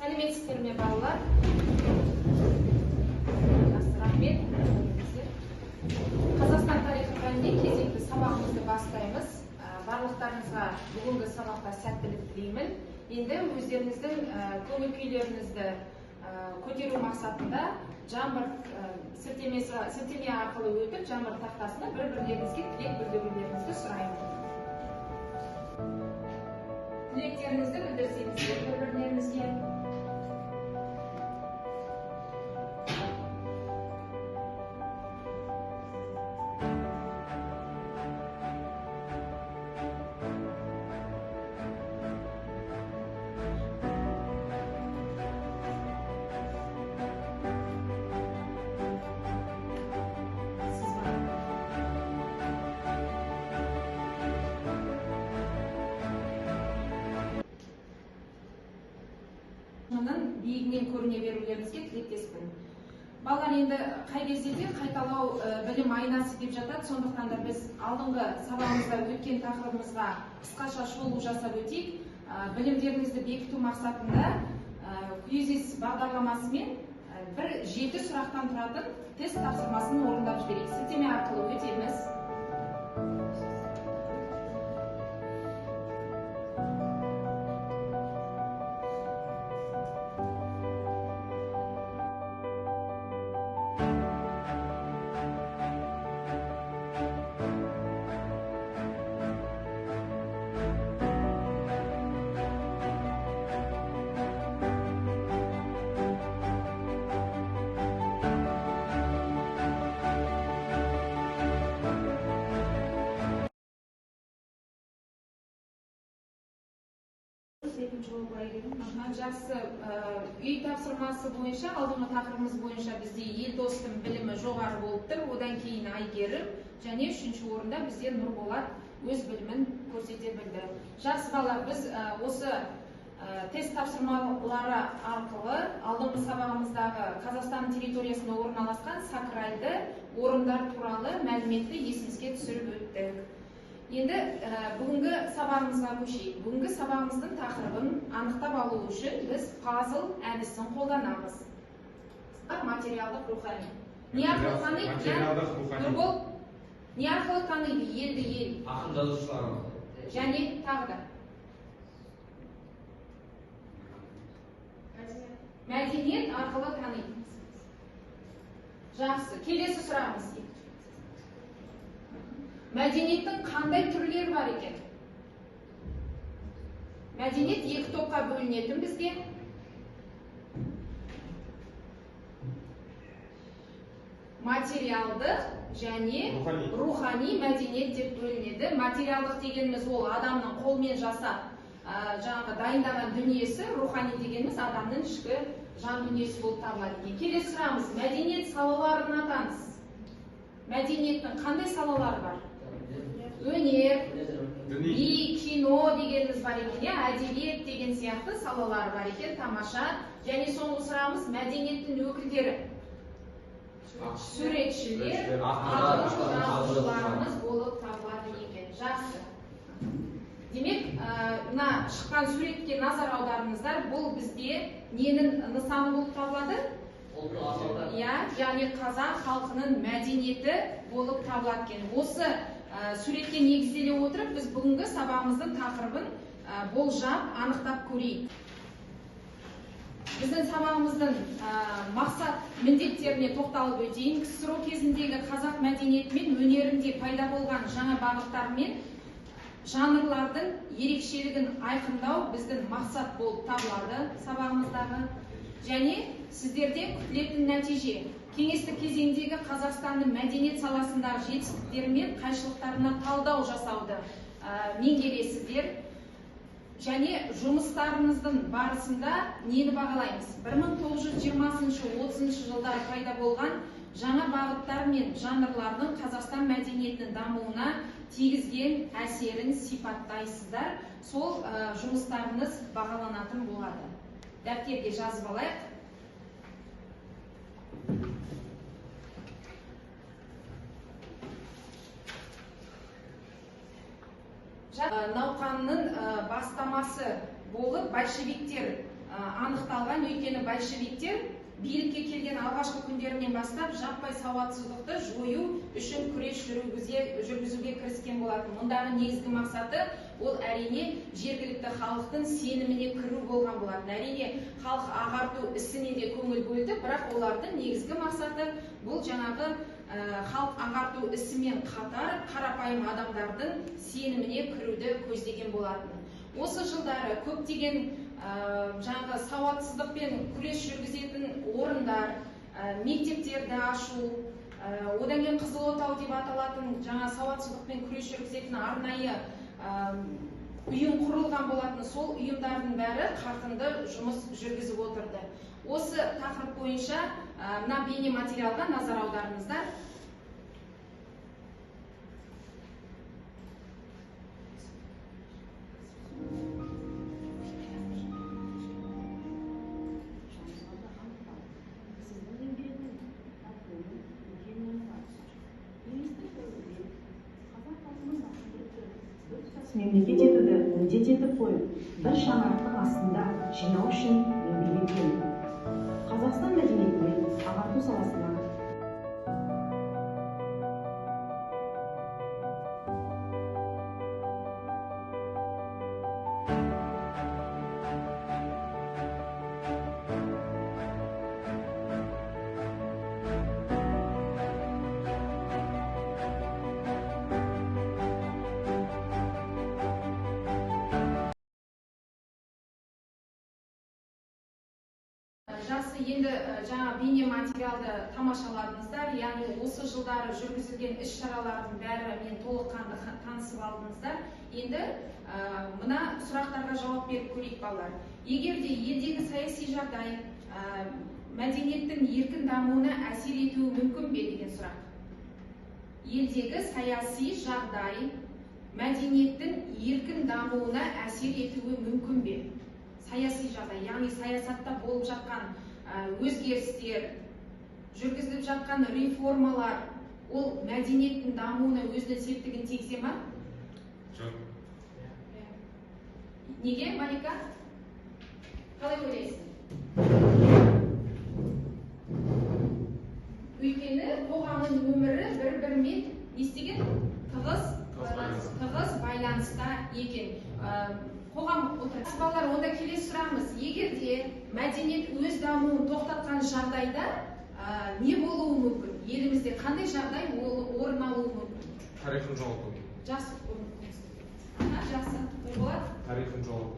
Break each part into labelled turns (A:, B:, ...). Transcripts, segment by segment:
A: Сәлеметсіздер ме, балалар? Рахмет. Қазақстан тарихы пәнінен кезекті сабағымызды бастаймыз. Барлықтарыңызға бүгінгі сабақта сәттілік тілеймін. Енді өздеріңіздің көңіл күйлеріңізді көтеру мақсатында жаңбыр сілтеме арқылы өтіп, жаңбыр тақтасына бір-бірлеріңізге тілек білдірулеріңізді сұраймын. Тілектеріңізді білдірсеңіздер бір-бірлеріңізге. Биігінен көріне берулеріңізге тілектеспін. Балалар, енді қай кезде де қайталау білім айнасы деп жатады, сондықтан да біз алдыңғы сабағымызда өткен тақырыбымызға қысқаша шолу жасап өтейік. Білімдеріңізді бекіту мақсатында QUIZIS бағдарламасымен бір 7 сұрақтан тұратын тест тапсырмасын орындап жіберейік. Сілтеме арқылы өтеміз. Жақсы, үй тапсырмасы бойынша, алдыңғы тақырыбымыз бойынша бізде Елдостың білімі жоғары болып тұр, одан кейін Айгерім, және 3-ші орында бізде Нұрболат өз білімін көрсете білді. Жақсы балалар, біз осы тест тапсырмалары арқылы алдыңғы сабағымыздағы Қазақстан территориясында орналасқан сакралды орындар туралы мәліметті есіңізге түсіріп өттік. Енді бүгінгі сабағымызға көшейік. Бүгінгі сабағымыздың тақырыбын анықтап алу үшін біз пазл әдісін қолданамыз. Материалдық рухани. Не арқылы таниды? Нұрбол, не арқылы таниды? Елді ел.
B: Ақын жазушылар.
A: Және тағы да. Мәдениет арқылы таниды. Жақсы. Келесі сұрағымыз. Мәдениеттің қандай түрлері бар екен? Мәдениет 2 топқа бөлінетін бізге. Материалдық және рухани мәдениет деп бөлінеді. Материалдық дегеніміз ол адамның қолмен жасап, жаңағы дайындаған дүниесі, рухани дегеніміз адамның ішкі жан дүниесі болып табылады. Келесі сұрағымыз, мәдениет салаларын атаңыз. Мәдениеттің қандай салалары бар? Өнер, би, кино дегеніміз бар екен, әдебиет деген сияқты салалары бар екен, тамаша. Және соңғы сұрағымыз, мәдениеттің өкілдері. Суретшілер, жазушыларымыз болып табылады екен. Жақсы. Демек, мына шыққан суретке назар аударыңыздар, бұл бізде ненің нысаны болып табылады? Яғни қазақ халқының мәдениеті болып табылады екен. Осы суретке негізделе отырып, біз бүгінгі сабағымыздың тақырыбын болжап, анықтап көрейік. Біздің сабағымыздың мақсат міндеттеріне тоқталып өтейін. КСРО кезіндегі қазақ мәдениеті мен өнерінде пайда болған жаңа бағыттар мен жанрлардың ерекшелігін айқындау біздің мақсат болып табылады сабағымыздағы. Және сіздерден күтілетін нәтиже кеңестік кезеңдегі Қазақстанның мәдениет саласындағы жетістіктері мен қайшылықтарына талдау жасауды меңгересіздер. Және жұмыстарыңыздың барысында нені бағалаймыз? 1920-30 жылдары пайда болған жаңа бағыттар мен жанрлардың Қазақстан мәдениетінің дамуына тигізген әсерін сипаттайсыздар. Сол жұмыстарыңыз бағаланатын болады. Дәптерге жазып алайық. науқанның бастамасы болып большевиктер анықталған. Өйткені большевиктер билікке келген алғашқы күндерінен бастап жаппай сауатсыздықты жою үшін күрес жүргізуге кіріскен болатын. Мұндағы негізгі мақсаты ол әрине жергілікті халықтың сеніміне кіру болған болатын. Әрине халық ағарту ісіне де көңіл бөлді, бірақ олардың негізгі мақсаты бұл жаңағы халық ағарту ісімен қатар қарапайым адамдардың сеніміне кіруді көздеген болатын. Осы жылдары көптеген жаңағы сауатсыздықпен күрес жүргізетін орындар, мектептерді ашу, одан кейін Қызыл Отау деп аталатын жаңа сауатсыздықпен күрес жүргізетін арнайы ұйым құрылған болатын. Сол ұйымдардың бәрі қарқынды жұмыс жүргізіп отырды. Осы тақырып бойынша мына бейне материалға назар аударыңыздар.
B: Мемлекет етуді міндет етіп қойып, бір шаңырақтың астында жинау үшін еңбек еткен. Қазақстан мәдениетімен ағарту саласына
A: Жақсы, енді жаңа бейне материалды тамашаладыңыздар, яғни осы жылдары жүргізілген іс-шаралардың бәрі мен толыққанды танысып алдыңыздар. Енді мына сұрақтарға жауап беріп көрейік балалар. Егер де елдегі саяси жағдай мәдениеттің еркін дамуына әсер етуі мүмкін бе деген сұрақ. Елдегі саяси жағдай мәдениеттің еркін дамуына әсер етуі мүмкін бе? Саяси жағдай, яғни саясатта болып жатқан өзгерістер, жүргізіліп жатқан реформалар, ол мәдениеттің дамуына өзінің септігін тигізе ме?
C: Жоқ.
A: Неге, Малика? Қалай ойлайсың? Өйткені қоғамның өмірі бір-бірімен не істеген? Тығыз байланыста екен. Қоғам отырады. Балалар, онда келесі сұрағымыз. Егер де мәдениет өз дамуын тоқтатқан жағдайда не болуы мүмкін? Елімізде қандай жағдай орын алуы мүмкін?
C: Тарихын жоғалту.
A: Жақсы. Жақсы. Нұрболат?
C: Тарихын жоғалту.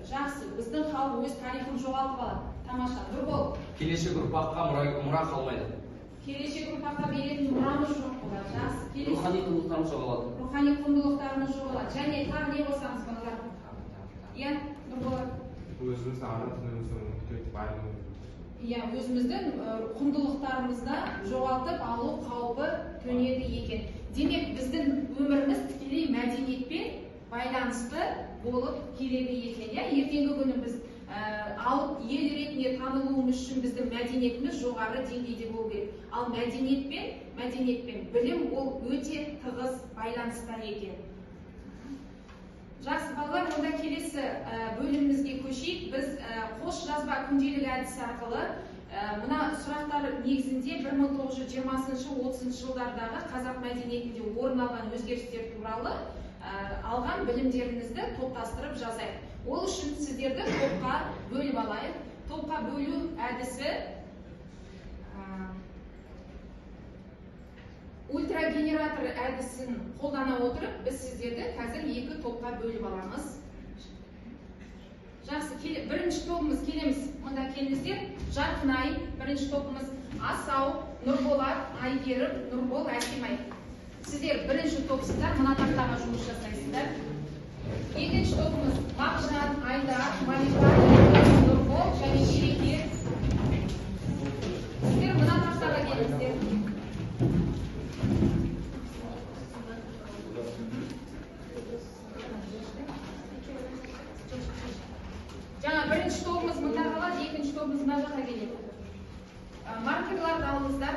A: Жақсы. Біздің халық өз тарихын жоғалтып алады. Тамаша. Нұрбол?
D: Келешек ұрпаққа мұра қалмайды.
A: Келешек ұрпаққа беретін мұрамыз жоқ болады. Жақсы.
D: Рухани құндылықтарымыз жоғалады.
A: Рухани құндылықтарымыз жоғалады. Және тағы не болсаңыз балалар? Иә, Нұрболат?
C: Өзімізді ана тіліміздің үгіттеп байлығымыз.
A: Иә, өзіміздің құндылықтарымызды жоғалтып алу қаупі төнеді екен. Демек, біздің өміріміз тікелей мәдениетпен байланысты болып келеді екен. Ертеңгі күні біз алып ел ретінде танылуымыз үшін біздің мәдениетіміз жоғары деңгейде болу керек. Ал мәдениетпен білім ол өте тығыз байланыста екен. Жақсы балалар, онда келесі бөлімімізге көшейік. Біз қос жазба күнделік әдісі арқылы мына сұрақтар негізінде 1920-30 жылдардағы қазақ мәдениетінде орын алған өзгерістер туралы алған білімдеріңізді топтастырып жазайық. Ол үшін сіздерді топқа бөліп алайық. Топқа бөлу әдісі ультрагенератор әдісін қолдана отырып, біз сіздерді қазір екі топқа бөліп аламыз. Жақсы, бірінші топымыз келеміз. Мұнда келіңіздер. Жарқынай, бірінші топымыз Асау, Нұрболат, Айгерім, Нұрбол, Әсемай. Сіздер бірінші топсыздар, мына тақтаға жұмыс жасайсыздар. Екінші топымыз Мақжан, Айдар, Малика, Нұрбол және Шеке. Сіздер мына тақтаға келіңіздер. Жаңа бірінші тобымыз мұнда қалады, екінші тобымыз мына жаққа келеді. Маркерларды алыңыздар.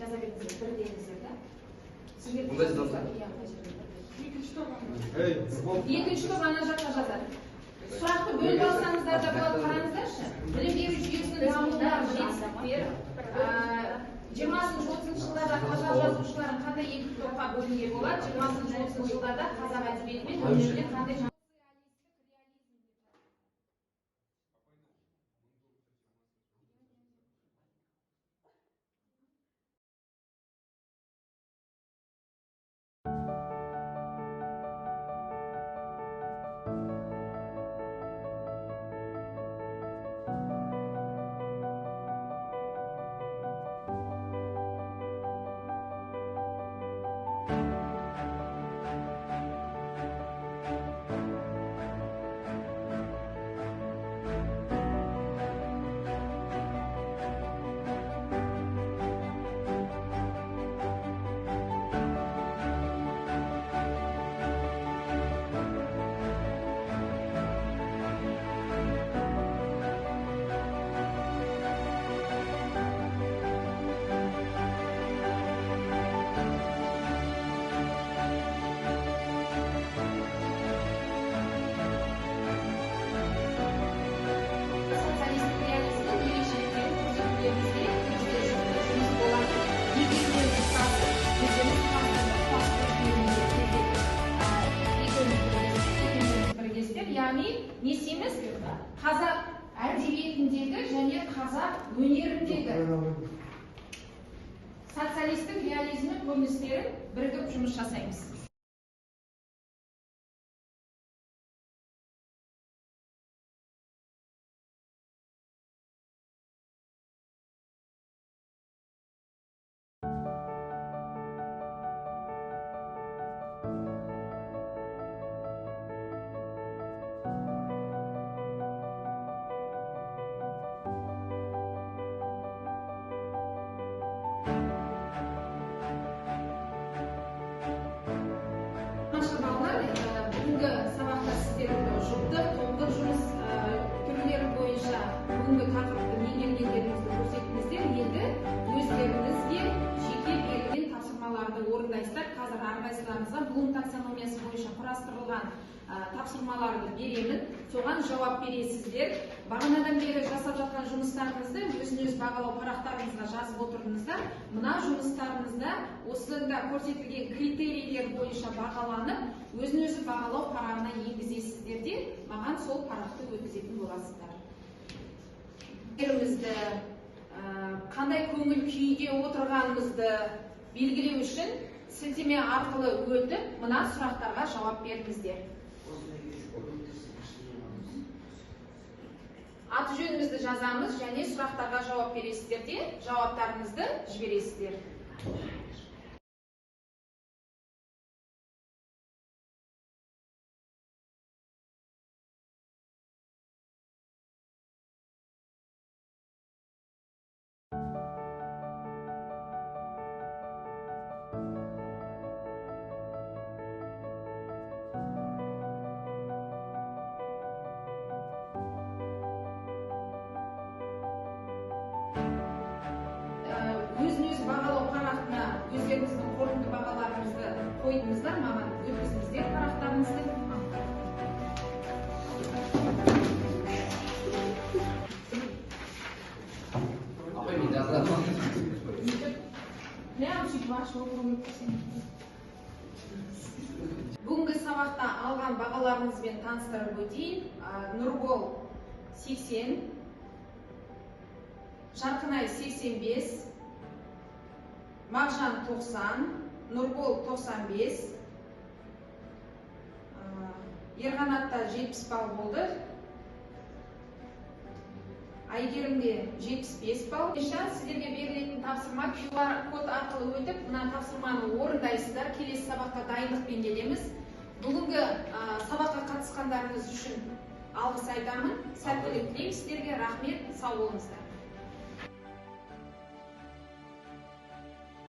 A: жаза беріңіздер, бір деңіздер да. Сіздер
D: Ондай жазасыздар?
A: екінші топ ана жаққа жазады. Сұрақты бөліп алсаңыздар да болады, қараңыздаршы. Білім беру жүйесінің дамуына жетістіктер, 20-30 жылдарда қазақ жазушыларын қандай екі топқа бөлуге болады, 20-30 жылдарда қазақ әдебиеті мен өнеріне қандай несеміз қазақ әдебиетіндегі және қазақ өнеріндегі социалистік реализмнің көріністерін бірігіп жұмыс жасаймыз. Бүгінгі сабақта сіздерді жұптық, топтық жұмыс түрлері бойынша бүгінгі тақырыптың енгергендеріңізді көрсеттіңіздер. Енді өздеріңізге жеке берілген тапсырмаларды орындайсыздар. Қазір әрқайсыларыңызға Блум таксономиясы бойынша құрастырылған тапсырмаларды беремін. Соған жауап бересіздер. Бағанадан бері жасап жатқан жұмыстарыңызды өзін-өз бағалау парақтарыңызға жазып отырдыңыздар. Мына жұмыстарыңызда осында көрсетілген критерийлер бойынша бағаланып, өзін-өзі бағалау парағына енгізесіздер де, маған сол парақты өткізетін боласыздар. Өздеріңізді қандай көңіл күйде отырғанымызды белгілеу үшін сілтеме арқылы өтіп, мына сұрақтарға жауап беріңіздер. Аты жөніңізді жазамыз және сұрақтарға жауап бересіздер де, жауаптарыңызды жібересіздер. Өзін-өз бағалау парақтына өздеріңіздің қорытынды бағаларыңызды қойдыңыздар, маған өткізіңіздер парақтарыңызды.
D: Апай, мен жаздым.
A: Бүгінгі сабақта алған бағаларыңызбен таныстырып өтейін. Нұрбол 80, Жарқынай 85, Мағжан 90, Нұрбол 95, Ерғанатта 70 балл болды, Айгерімде 75 балл. Сіздерге берілетін тапсырма QR код арқылы өтіп, мына тапсырманы орындайсыздар. Келесі сабаққа дайындықпен келеміз. Бүгінгі сабаққа қатысқандарыңыз үшін алғыс айтамын. Сәттілік тілеймін сіздерге. Рахмет, сау болыңыздар.